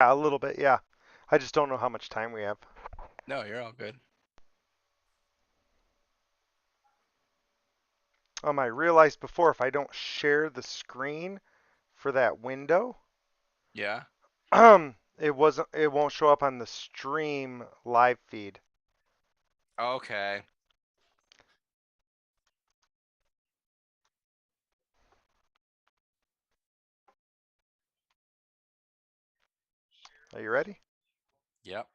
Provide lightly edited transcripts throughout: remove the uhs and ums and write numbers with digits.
Yeah, a little bit, yeah. I just don't know how much time we have. No, you're all good. I realized before if I don't share the screen for that window, Yeah. it won't show up on the stream live feed. Okay. Are you ready? Yep.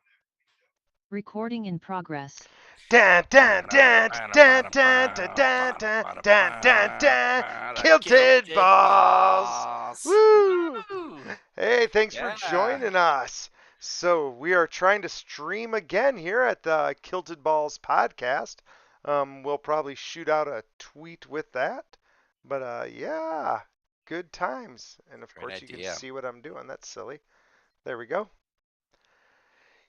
Recording in progress. Dun, dun, dun, dun, dun, dun, dun, dun, dun, dun, dun. Kilted Kilted balls. balls. Woo! Woo! Hey, thanks for Yeah. joining us. So we are trying to stream again here at the Kilted Balls podcast. We'll probably shoot out a tweet with that. But yeah, good times. And of Great course, you can idea. see what I'm doing. That's silly. There we go.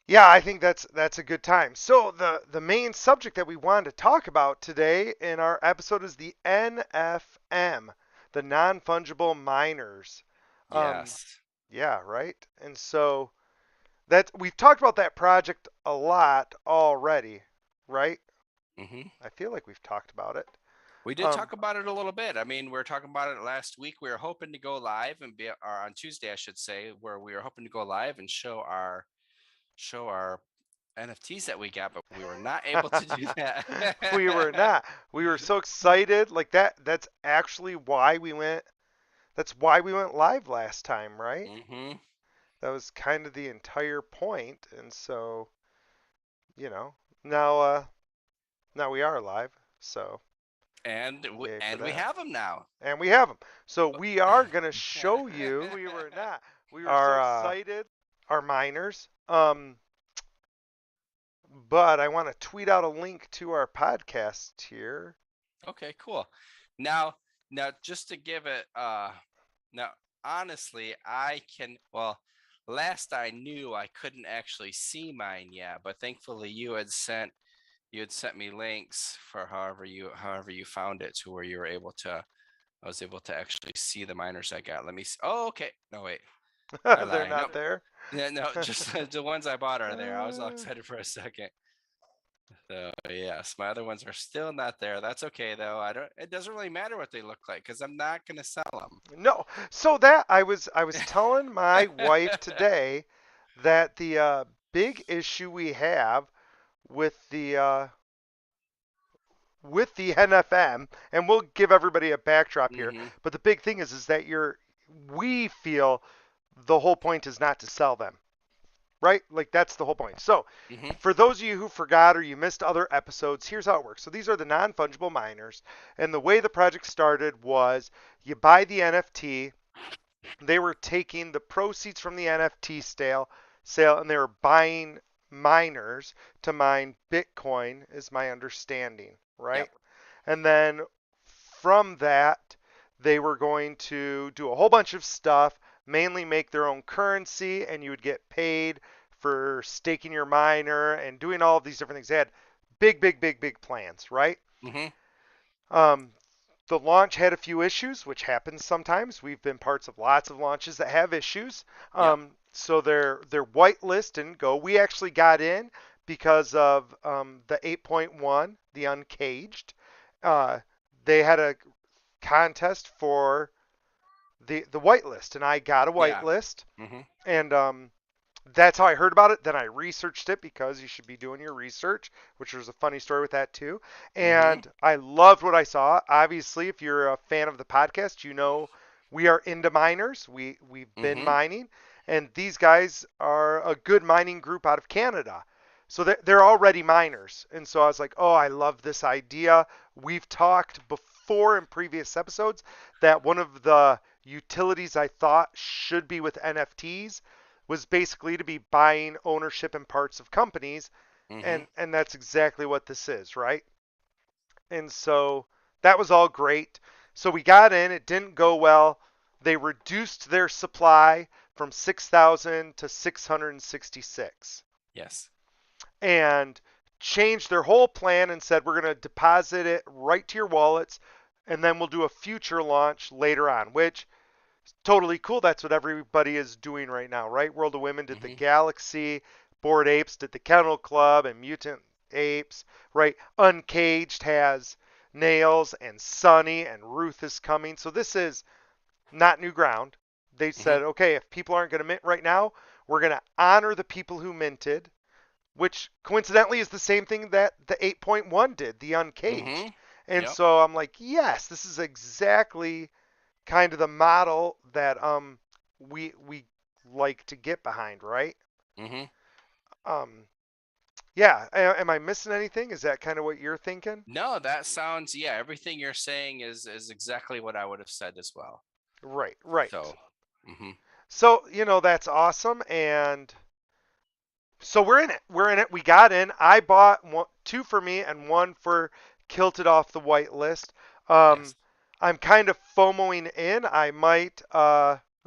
Yeah, I think that's a good time. So the main subject that we wanted to talk about today in our episode is the NFM, the non-fungible miners. Um, Yes. yeah, right. And so that we've talked about that project a lot already, right? hmm I feel like we've talked about it. We did Um, talk about it a little bit. I mean, we were talking about it last week. We were hoping to go live and be, or on Tuesday, I should say, where we were hoping to go live and show our NFTs that we got, but we were not able to do we were that. not. We were so excited. Like that. That's actually why we went. That's why we went live last time, right? hmm That was kind of the entire point, and so you know now now we are live, so And we, yay for and we that. have them now. And we have them. So we are gonna show you. We were not. We were so excited. Our miners. But I want to tweet out a link to our podcast here. Okay, cool. Now, now just to give it now honestly, I can well, last I knew I couldn't actually see mine yet, but thankfully you had sent me links for however you found it to where you were able to I was able to actually see the miners I got. Let me see. Oh, okay. No, wait. I They're lie. not Nope. there. Yeah, no, just the ones I bought are there. I was all Uh, excited for a second. So yes, my other ones are still not there. That's okay though. I don't. It doesn't really matter what they look like because I'm not gonna sell no. So that I was them. telling my wife today that the big issue we have with the NFM, and we'll give everybody a backdrop here. hmm But the big thing is that we feel the whole point is not to sell them, right? Like that's the whole point. So hmm for those of you who forgot or you missed other episodes, here's how it works. So these are the non-fungible miners, and the way the project started was you buy the NFT. They were taking the proceeds from the NFT sale, and they were buying miners to mine Bitcoin, is my understanding, right? Yep. And then from that, they were going to do a whole bunch of stuff, mainly make their own currency, and you would get paid for staking your miner and doing all of these different things. They had big, big, big, big plans, right? hmm Um, the launch had a few issues, which happens sometimes. We've been parts of lots of launches that have issues. Yep. So their whitelist didn't go. We actually got in because of the 8.1, the uncaged. Uh, they had a contest for the whitelist, and I got a Yeah. whitelist, hmm and that's how I heard about it. Then I researched it because you should be doing your research, which was a funny story with that too. hmm And I loved what I saw. Obviously, if you're a fan of the podcast, you know we are into miners. We've been hmm mining, and these guys are a good mining group out of Canada. So they're already miners. And so I was like, oh, I love this idea. We've talked before in previous episodes that one of the utilities I thought should be with NFTs was basically to be buying ownership in parts of companies, hmm and that's exactly what this is, right? And so that was all great. So we got in, it didn't go well. They reduced their supply from 6,000 to 666 Yes. and changed their whole plan and said we're going to deposit it right to your wallets and then we'll do a future launch later on, which Totally cool. That's what everybody is doing right now, right? World of Women did the Mhm. Galaxy, Bored Apes did the Kennel Club, and Mutant Apes, right? Uncaged has Nails and Sunny, and Ruth is coming. So this is not new ground. They Mhm. said, okay, if people aren't going to mint right now, we're going to honor the people who minted, which coincidentally is the same thing that the 8.1 did, the Uncaged. Mhm. And Yep. so I'm like, yes, this is exactly kind of the model that we like to get behind, right? Mhm. Um, yeah. Am I missing anything? Is that kind of what you're thinking? No, that sounds, yeah, everything you're saying is exactly what I would have said as well. Right, right. So, mhm. So that's awesome, and so we're in it. We're in it. We got in. I bought two for me and one for Kilted off the white list. Um, Yes. I'm kind of FOMOing in. I might.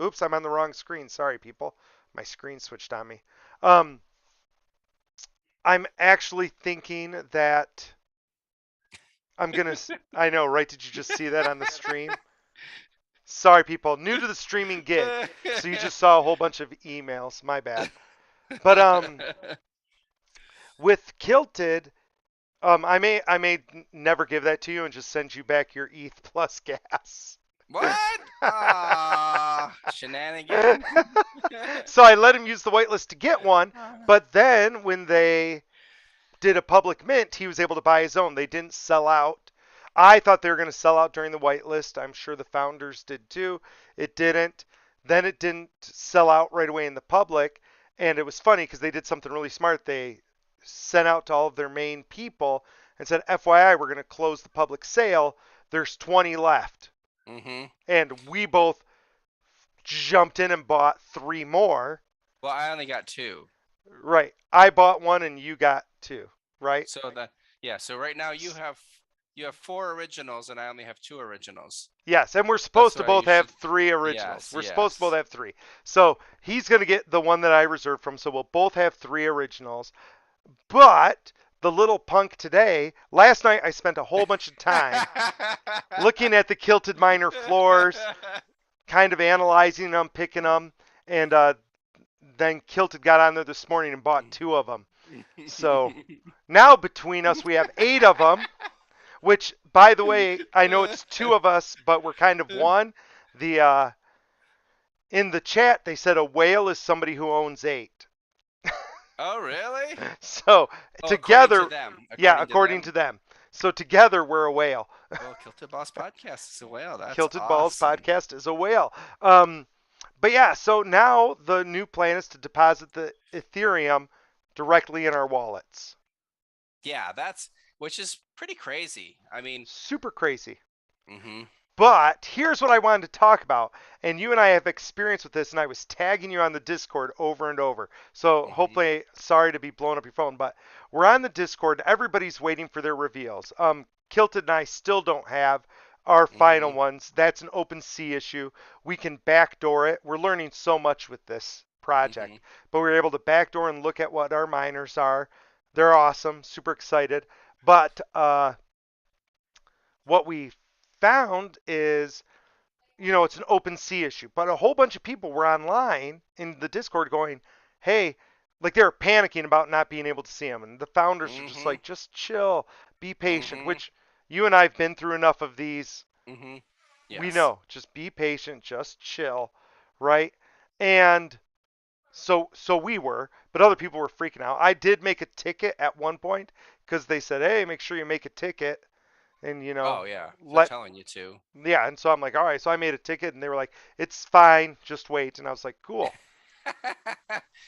Oops, I'm on the wrong screen. Sorry, people. My screen switched on me. Um, I'm actually thinking that I'm gonna. I know, right? Did you just see that on the stream? Sorry, people. New to the streaming gig, so you just saw a whole bunch of emails. My bad. But with Kilted, I may never give that to you and just send you back your ETH plus gas. What? Ah, shenanigan. So I let him use the whitelist to get one, but then when they did a public mint, he was able to buy his own. They didn't sell out. I thought they were going to sell out during the whitelist. I'm sure the founders did too. It didn't. Then it didn't sell out right away in the public. And it was funny because they did something really smart. They sent out to all of their main people and said, FYI, we're going to close the public sale. There's 20 left. Mhm. And we both jumped in and bought three more. Well, I only got two. Right. I bought one and you got two. Right. So that, yeah, so right now you have four originals and I only have two originals. Yes, and we're That's supposed to why you both have should. three originals. Yes, We're supposed to both yes. have three. So he's going to get the one that I reserved from. So we'll both have three originals. But the little punk today, last night I spent a whole bunch of time looking at the kilted miner floors, kind of analyzing them, picking them, and then Kilted got on there this morning and bought two of them. So now between us, we have eight of them. Which, by the way, I know it's two of us, but we're kind of one. The In the chat they said a whale is somebody who owns eight. Oh, really? So Oh, according to together, them. yeah, According to according them. to them. So together we're a whale. Well, Kilted Boss Podcast is a whale. That's Kilted Balls awesome. podcast is a whale. Um, but yeah, so now the new plan is to deposit the Ethereum directly in our wallets. Yeah, that's which is pretty crazy. I mean, Super crazy. mhm. But here's what I wanted to talk about. And you and I have experience with this, and I was tagging you on the Discord over and over. So Mhm. hopefully, sorry to be blowing up your phone, but we're on the Discord. Everybody's waiting for their reveals. Kilted and I still don't have our final Mhm. ones. That's an open sea issue. We can backdoor it. We're learning so much with this project. Mhm. But we were able to backdoor and look at what our miners are. They're awesome. Super excited. But what we found is it's an open sea issue. But a whole bunch of people were online in the Discord going, hey, like they were panicking about not being able to see them. And the founders are just Mhm. like, just chill, be patient, Mhm. which you and I have been through enough of these. Mhm. We Yes. know, just be patient, just chill, right? And so we were, but other people were freaking out. I did make a ticket at one point because they said, hey, make sure you make a ticket and Oh yeah, they're let telling you to. yeah, and so I'm like, all right. So I made a ticket, and they were like, it's fine, just wait. And I was like, cool,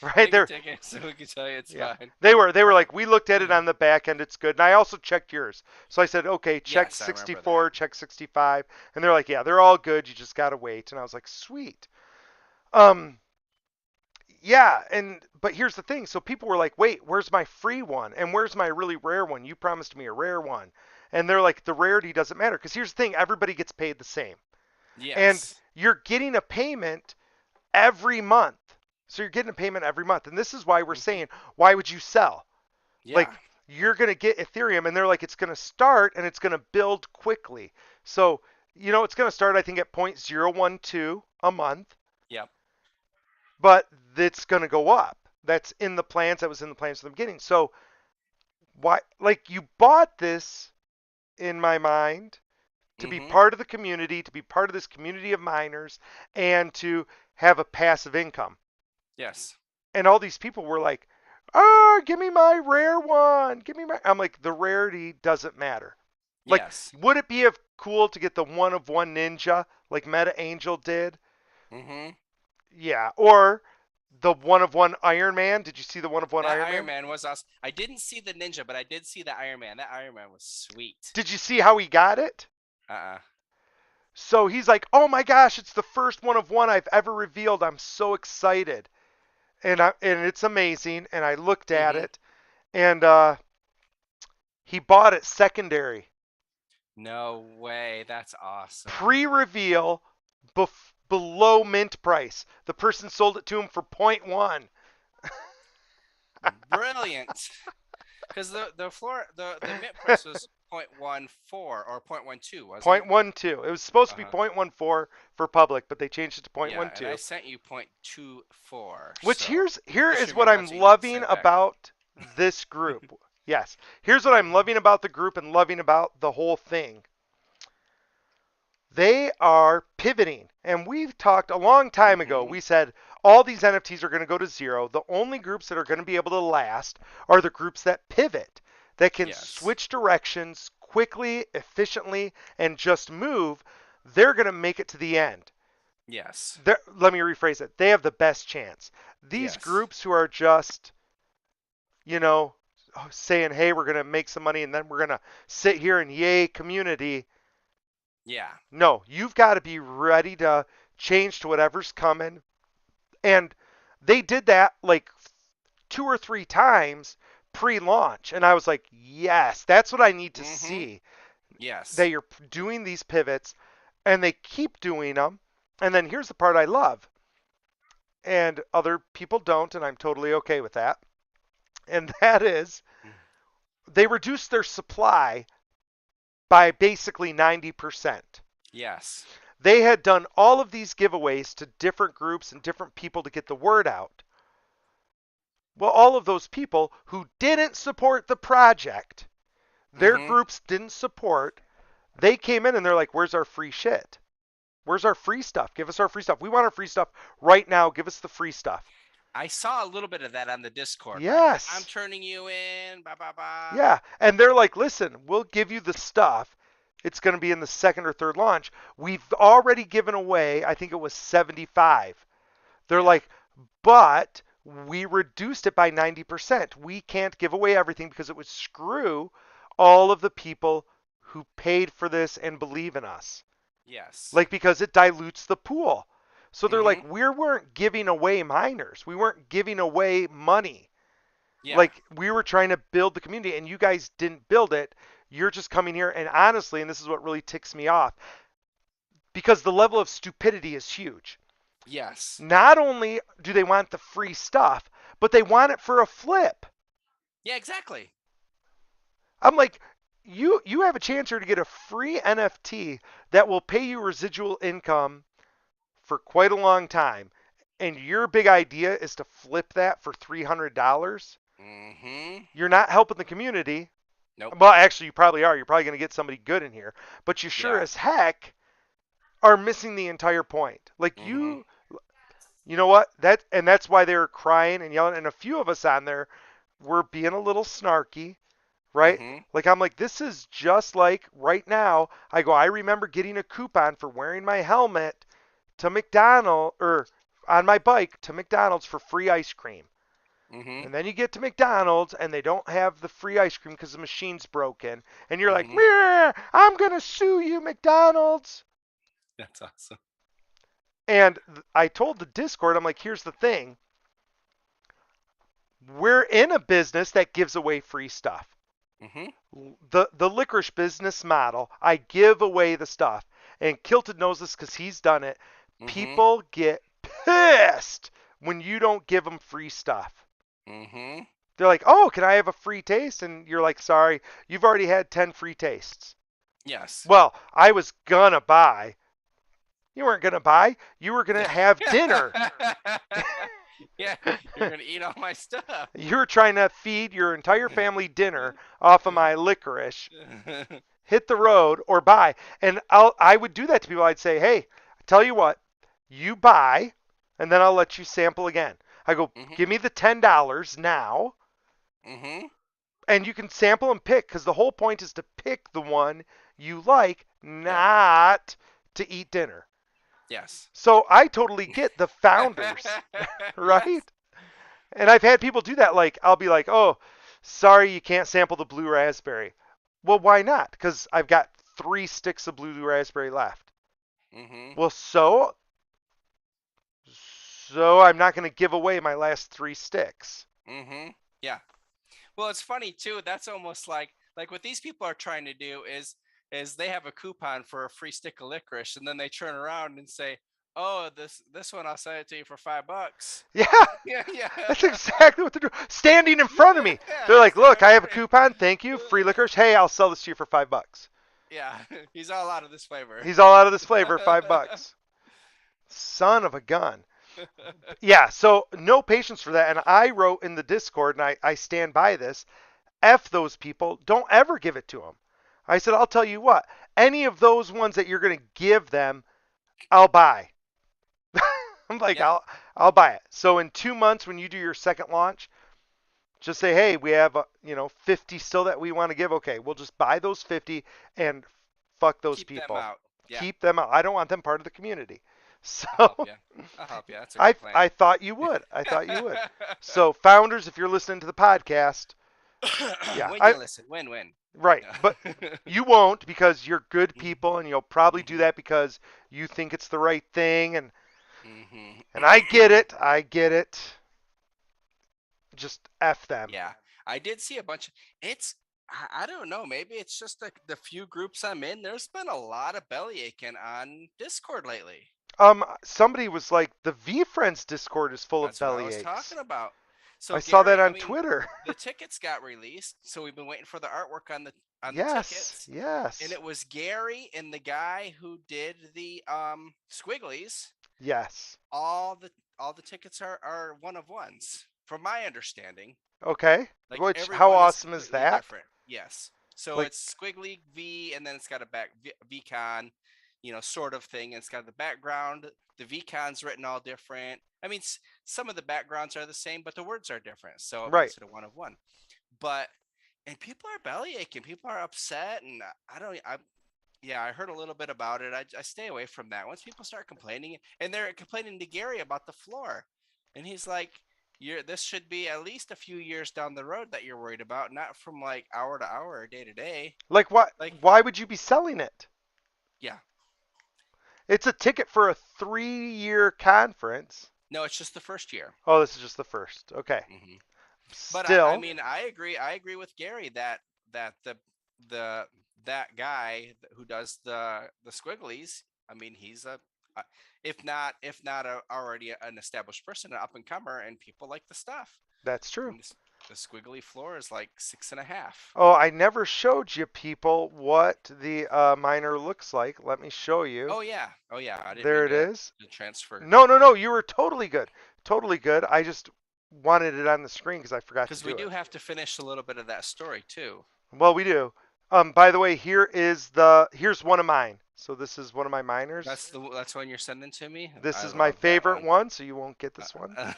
right Make a there. ticket so we can tell you it's Yeah, fine. they were Well, like, we looked at it on the back end, it's good. And I also checked yours, so I said, okay, check yes, I remember that. 64, check 65, and they're like, yeah, they're all good. You just gotta wait. And I was like, sweet. Um, yeah, and but here's the thing. So people were like, wait, where's my free one? And where's my really rare one? You promised me a rare one. And they're like, the rarity doesn't matter because here's the thing: everybody gets paid the same. And Yes. you're getting a payment every month. So you're getting a payment every month. And this is why we're Mhm. saying, why would you sell? Yeah. Like, you're going to get Ethereum, and they're like, it's going to start and it's going to build quickly. So, it's going to start, I think, at 0.012. a month, Yep. but it's going to go up. That's in the plans. That was in the plans from the beginning. So why, like, you bought this in my mind to be Mhm. part of the community, to be part of this community of miners, and to have a passive income. Yes. And all these people were like, "Oh, give me my rare one. Give me my." I'm like, the rarity doesn't matter. Like, Yes. would it be cool to get the one of one ninja like Meta Angel did? Mhm. Yeah. Or the one of one Iron Man. Did you see the one of one That Iron Iron Man? Man was awesome. I didn't see the ninja, but I did see the Iron Man. That Iron Man was sweet. Did you see how he got it? Uh-uh. So he's like, "Oh my gosh, it's the first one of one I've ever revealed. I'm so excited." And it's amazing. And I looked at Mhm. it, and he bought it secondary, No way. That's awesome. pre-reveal, below mint price. The person sold it to him for point one. Brilliant. Because the mint price was 0.14 or 0.12, wasn't it? 0.12. It was supposed to be Uh-huh. 0.14 for public, but they changed it to Yeah, and I 0.12. sent you 0.24. Which So here just is what remember I'm that's what you need to loving send back. about this group. Yes, here's what I'm loving about the group and loving about the whole thing. They are pivoting. And we've talked a long time ago. Mhm. We said all these NFTs are going to go to zero. The only groups that are going to be able to last are the groups that pivot, that can Yes. switch directions quickly, efficiently, and just move. They're going to make it to the end. Yes. Let me rephrase it. They have the best chance. These Yes. groups who are just, you know, saying, hey, we're going to make some money and then we're going to sit here and yay community. Yeah. No, you've got to be ready to change to whatever's coming. And they did that like two or three times pre-launch, and I was like, yes, that's what I need to Mhm. see. That Yes. you're doing these pivots, and they keep doing them. And then here's the part I love, and other people don't, and I'm totally okay with that. And that is they reduced their supply by basically 90%. Yes. They had done all of these giveaways to different groups and different people to get the word out. Well, all of those people who didn't support the project, their Mhm. groups didn't support, they came in and they're like, where's our free shit? Where's our free stuff? Give us our free stuff. We want our free stuff right now. Give us the free stuff. I saw a little bit of that on the Discord, like I'm Yes. turning you in, blah blah blah. Yeah. And they're like, listen, we'll give you the stuff. It's going to be in the second or third launch. We've already given away, I think it was 75. They're Yeah. like, but we reduced it by 90%. We can't give away everything because it would screw all of the people who paid for this and believe in us. Yes. Like, because it dilutes the pool. So they're like, Mhm. we weren't giving away miners. We weren't giving away money. Yeah. Like, we were trying to build the community and you guys didn't build it. You're just coming here. And honestly, and this is what really ticks me off, because the level of stupidity is huge. Yes. Not only do they want the free stuff, but they want it for a flip. Yeah. Exactly. I'm like, you have a chance here to get a free NFT that will pay you residual income for quite a long time. And your big idea is to flip that for $300. Mhm. You're not helping the community. Nope. Well, actually, you probably are. You're probably going to get somebody good in here, but you sure Yeah. as heck are missing the entire point. Like Mhm. you know what? That's why they were crying and yelling. And a few of us on there were being a little snarky, right? Mhm. Like I'm like, this is just like right now. I go, I remember getting a coupon for wearing my helmet to McDonald's or on my bike to McDonald's for free ice cream. Mhm. And then you get to McDonald's and they don't have the free ice cream because the machine's broken. And you're like, Mhm. I'm going to sue you, McDonald's. That's awesome. And I told the Discord, I'm like, here's the thing. We're in a business that gives away free stuff. Mhm. The licorice business model, I give away the stuff. And Kilted knows this because he's done it. Mhm. People get pissed when you don't give them free stuff. Mhm. They're like, oh, can I have a free taste? And you're like, sorry, you've already had 10 free tastes. Yes. Well, I was gonna buy, You weren't going to buy. You were going to have dinner. Yeah, you're gonna eat all my stuff. You were trying to feed your entire family dinner off of my licorice. Hit the road or buy. And I would do that to people. I'd say, hey, tell you what, you buy, and then I'll let you sample again. I go, Mhm. give me the $10 now, Mhm. and you can sample and pick, because the whole point is to pick the one you like, Yep. not to eat dinner. Yes. So I totally get the founders, Yes. right? And I've had people do that. Like, I'll be like, oh, sorry, you can't sample the blue raspberry. Well, why not? Because I've got 3 sticks of blue raspberry left. Mhm. Well, so I'm not going to give away my last 3 sticks. Mhm. Yeah. Well, it's funny too. That's almost like what these people are trying to do is they have a coupon for a free stick of licorice, and then they turn around and say, "Oh, this one I'll sell it to you for $5." Yeah, Yeah, yeah, that's exactly what they're doing. Standing in front of me. yeah. They're like, look, I have a Exactly. coupon. Thank you. Free licorice. Hey, I'll sell this to you for $5. Yeah, he's all out of this flavor. He's all out of this flavor, $5. Son of a gun. Yeah, so no patience for that. And I wrote in the Discord, and I stand by this. F those people. Don't ever give it to them. I said, I'll tell you what, any of those ones that you're going to give them, I'll buy. I'm like, Yeah. I'll buy it. So in 2 months, when you do your second launch, just say, hey, we have 50 still that we want to give. Okay, we'll just buy those 50 and fuck those Keep them people. out. Yeah. Keep them out. I don't want them part of the community. I'll help So you. I'll help you. That's a I good plan. I thought you would. I thought you would. So founders, if you're listening to the podcast, yeah, When you listen, win-win. right. But Yeah. you won't, because you're good Mhm. people, and you'll probably do Mhm. that because you think it's the right thing, Mhm. and I get it. I get it. Just F them. Yeah, I did see a bunch of it's. I don't know. Maybe it's just the few groups I'm in. There's been a lot of belly aching on Discord lately. Somebody was like, the V Friends Discord is full of That's what I belly was aches. talking about. So I saw that Gary, I on mean, Twitter. the tickets got released, so we've been waiting for the artwork on the Yes, tickets, and yes, it was Gary and the guy who did the squigglies. yes. All the tickets are one of ones, from my understanding. Okay. Like Which, how everyone is awesome is completely that? different. Yes. So Like, it's squiggly V, and then it's got a back VCon, sort of thing. And it's got the background. The VCon's written all different. I mean, some of the backgrounds are the same, but the words are different. So it right. makes it a one of one. But and people are belly aching. People are upset, and I don't. Yeah, I heard a little bit about it. I stay away from that. Once people start complaining, and they're complaining to Gary about the floor, and he's like, this should be at least a few years down the road that you're worried about, not from like hour to hour or day to day." Like, what? Like, Why would you be selling it? yeah, It's a ticket for a 3-year conference. no, it's just the first year. Oh, this is just the first. Okay. Hmm. But I Still, mean, I agree. I agree with Gary that the that guy who does the squigglies. I mean, he's a if not already an established person, an up and comer, and people like the stuff. that's true. And the squiggly floor is like 6.5. Oh, I never showed you people what the miner looks like. Let me show you. Oh yeah. I didn't There mean it is. to transfer No, no, no. quickly You were totally good. Totally good. I just wanted it on the screen because I forgot to because we do do it. have to finish a little bit of that story too. Well, we do. By the way, here's one of mine. So this is one of my miners. That's one you're sending to me. This I is my love that favorite one. one, so you won't get this one. Uh,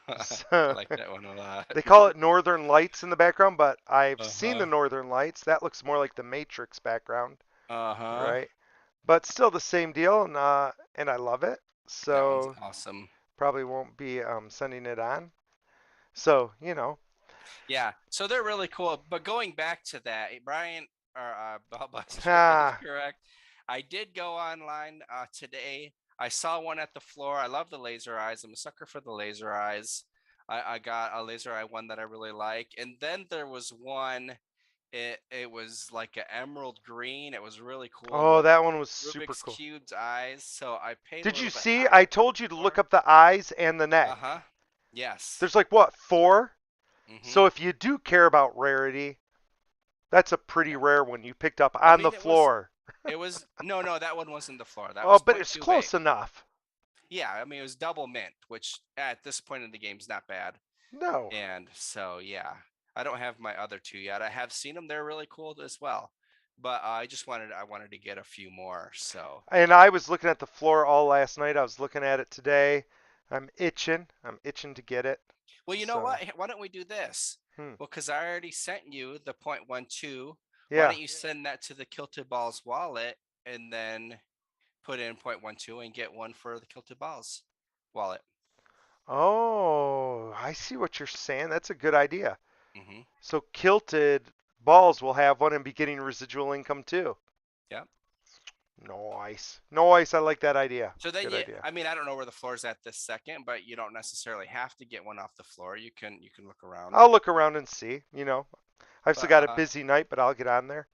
I So, like that one a lot. they call it Northern Lights in the background, but I've seen Uh-huh. the Northern Lights. That looks more like the Matrix background, Uh-huh. right? But still the same deal, and I love it. That one's So awesome. probably won't be sending it on. So Yeah. So they're really cool. But going back to that, Brian or Bubba is ah, correct. I did go online today. I saw one at the floor. I love the laser eyes. I'm a sucker for the laser eyes. I got a laser eye one that I really like. And then there was one. It was like an emerald green. It was really cool oh, with that one was super Rubik's cool. Cube's eyes. So I paid a Did you little bit see? I higher told you to look for. up the eyes and the neck. Uh-huh. Yes. There's like what, 4? Mm-hmm. So if you do care about rarity, that's a pretty Yeah. rare one you picked up I on the mean, it was floor. It was no, that one wasn't the floor. That Oh, was but point it's two eight. close enough. Yeah, I mean it was double mint, which at this point in the game is not bad. No. And so yeah, I don't have my other two yet. I have seen them; they're really cool as well. But I wanted to get a few more. So And I was looking at the floor all last night. I was looking at it today. I'm itching. I'm itching to get it. well, you know what? So, Why don't we do this? hmm. Well, because I already sent you the point 0.12. Why Yeah. don't you send that to the Kilted Balls wallet and then put in point 0.12 and get one for the Kilted Balls wallet? Oh, I see what you're saying. That's a good idea. Mm-hmm. So kilted balls will have one and be getting residual income too. Yep. Nice. Nice. I like that idea. So then Good you, idea. I mean, I don't know where the floor is at this second, but you don't necessarily have to get one off the floor. You can look around. I'll look around and see. I've still But got a busy night, but I'll get on there.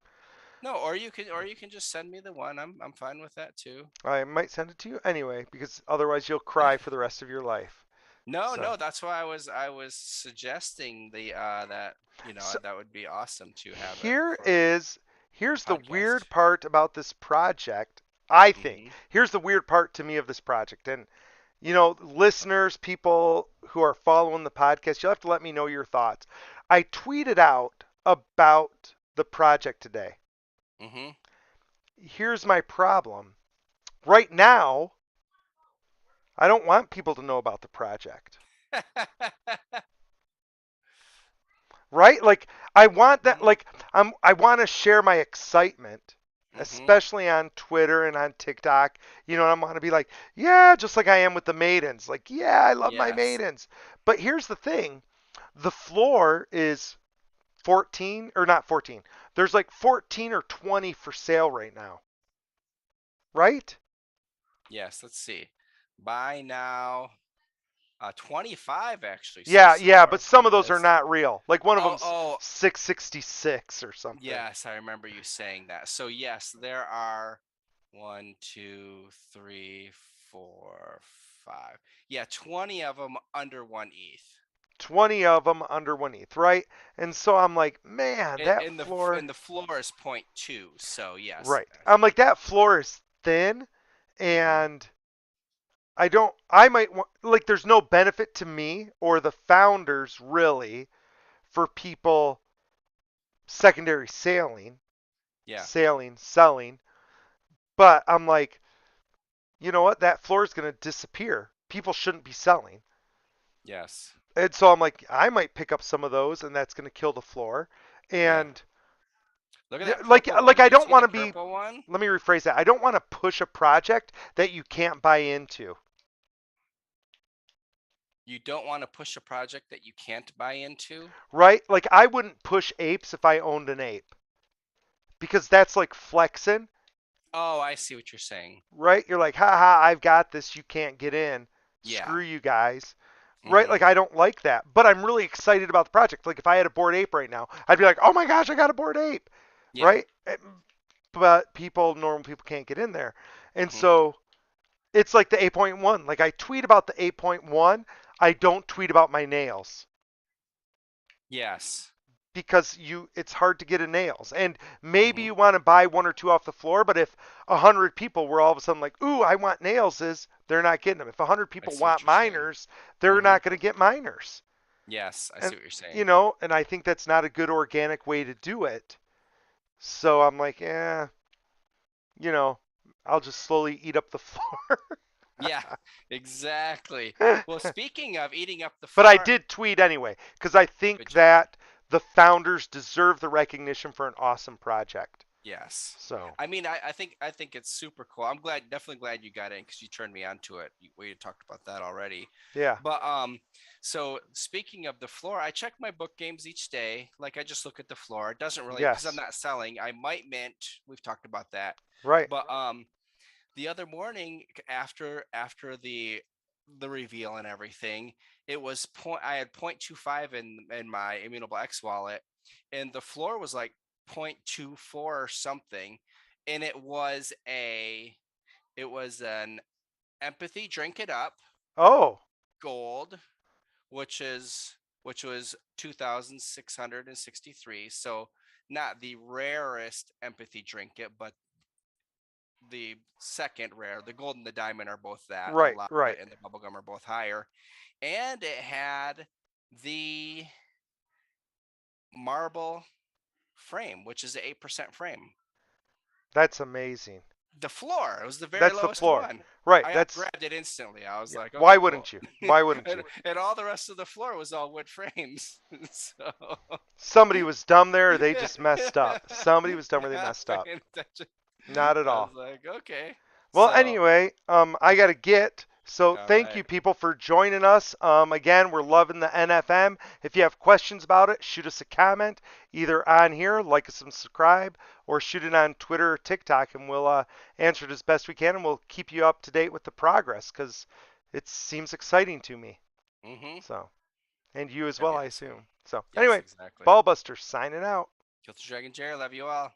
no, or you can just send me the one. I'm fine with that too. I might send it to you anyway, because otherwise you'll cry for the rest of your life. No, So, no, that's why I was suggesting the that so that would be awesome to have it here for is here's the podcast. weird part about this project. I think Mm-hmm. here's the weird part to me of this project, and listeners, people who are following the podcast, you'll have to let me know your thoughts. I tweeted out about the project today. Mm-hmm. Here's my problem. Right now, I don't want people to know about the project. Right? Like I want that mm-hmm. I want to share my excitement, Mm-hmm. especially on Twitter and on TikTok. And I want to be like, yeah, just like I am with the maidens. Like, yeah, I love my Yes. maidens. But here's the thing. The floor is 14 or not 14. There's like 14 or 20 for sale right now. Right? Yes. Let's see. Buy now. 25 actually so Yeah, yeah, but far some on of the those are list. not real. Like one of Oh, them's oh, 666 or something. yes, I remember you saying that. So yes, there are one, two, three, four, five. Yeah, 20 of them under one ETH. 20 of them under one ETH, right? And so I'm like, man, that floor, And the floor is point 0.2. So yes, right. I'm like, that floor is thin, mm-hmm. and I might want, like, there's no benefit to me or the founders really for people secondary Yeah, selling. But I'm like, you know what? That floor is going to disappear. People shouldn't be selling. yes, And so I'm like, I might pick up some of those, and that's going to kill the floor. yeah. And Look at that like purple like one. I Do you don't see want the to be. purple one? Let me rephrase that. I don't want to push a project that you can't buy into, You don't want to push a project that you can't buy into? right? Like I wouldn't push apes if I owned an ape because that's like flexing, Oh, I see what you're saying. right? You're like, haha, I've got this. You can't get in. Yeah. Screw you guys. Right? Mm-hmm. Like I don't like that, but I'm really excited about the project. Like if I had a bored ape right now, I'd be like, "Oh my gosh, I got a bored ape." Yeah. Right? But normal people can't get in there. And Mm-hmm. so it's like the 8.1. Like I tweet about the 8.1, I don't tweet about my nails Yes. because it's hard to get a nails. And maybe Mm-hmm. you want to buy one or two off the floor, but if 100 people were all of a sudden like, "Ooh, I want nails," they're not getting them. If 100 I people see what want you're saying. minors, they're Mm-hmm. not going to get minors. Yes, I see And what you're saying. and I think that's not a good organic way to do it. So I'm like, you know, I'll just slowly eat up the floor. Yeah, exactly. Well, speaking of eating up the But I floor, did tweet anyway because I good think job. that the founders deserve the recognition for an awesome project. Yes. So, I mean, I think it's super cool. I'm glad, definitely glad you got in because you turned me onto it. We had talked about that already. yeah. But so speaking of the floor, I check my book games each day. Like I just look at the floor. It doesn't really because I'm Yes. not selling. I might mint. We've talked about that. Right. But the other morning after the reveal and everything, it was point I had 0.25 in my Immutable X wallet, and the floor was like 0.24 or something, and it was an empathy drink it up Oh. gold, which was 2,663. So not the rarest empathy drink it, but the second rare. The gold and the diamond are both that. The Right, locket right. and the bubblegum are both higher. And it had the marble frame, which is an 8% frame. That's amazing. The floor, it was the very That's the lowest floor. one. Right. I That's grabbed it instantly. I was yeah. like, Why okay, cool. wouldn't you? Why wouldn't and, you? and all the rest of the floor was all wood frames. So Somebody was dumb there, or they just messed up. Somebody was dumb or they not messed up. paying attention. Not at I all. was like, okay. Well, So, anyway, I got to get. So all thank right. you, people, for joining us. Again, we're loving the NFM. If you have questions about it, shoot us a comment either on here, like us and subscribe, or shoot it on Twitter or TikTok, and we'll answer it as best we can, and we'll keep you up to date with the progress because it seems exciting to me. Mm-hmm. So, and you as That'd well, be I awesome. assume. So, Yes, anyway, exactly. Ballbuster signing out. Kill the Dragon Jerry. Love you all.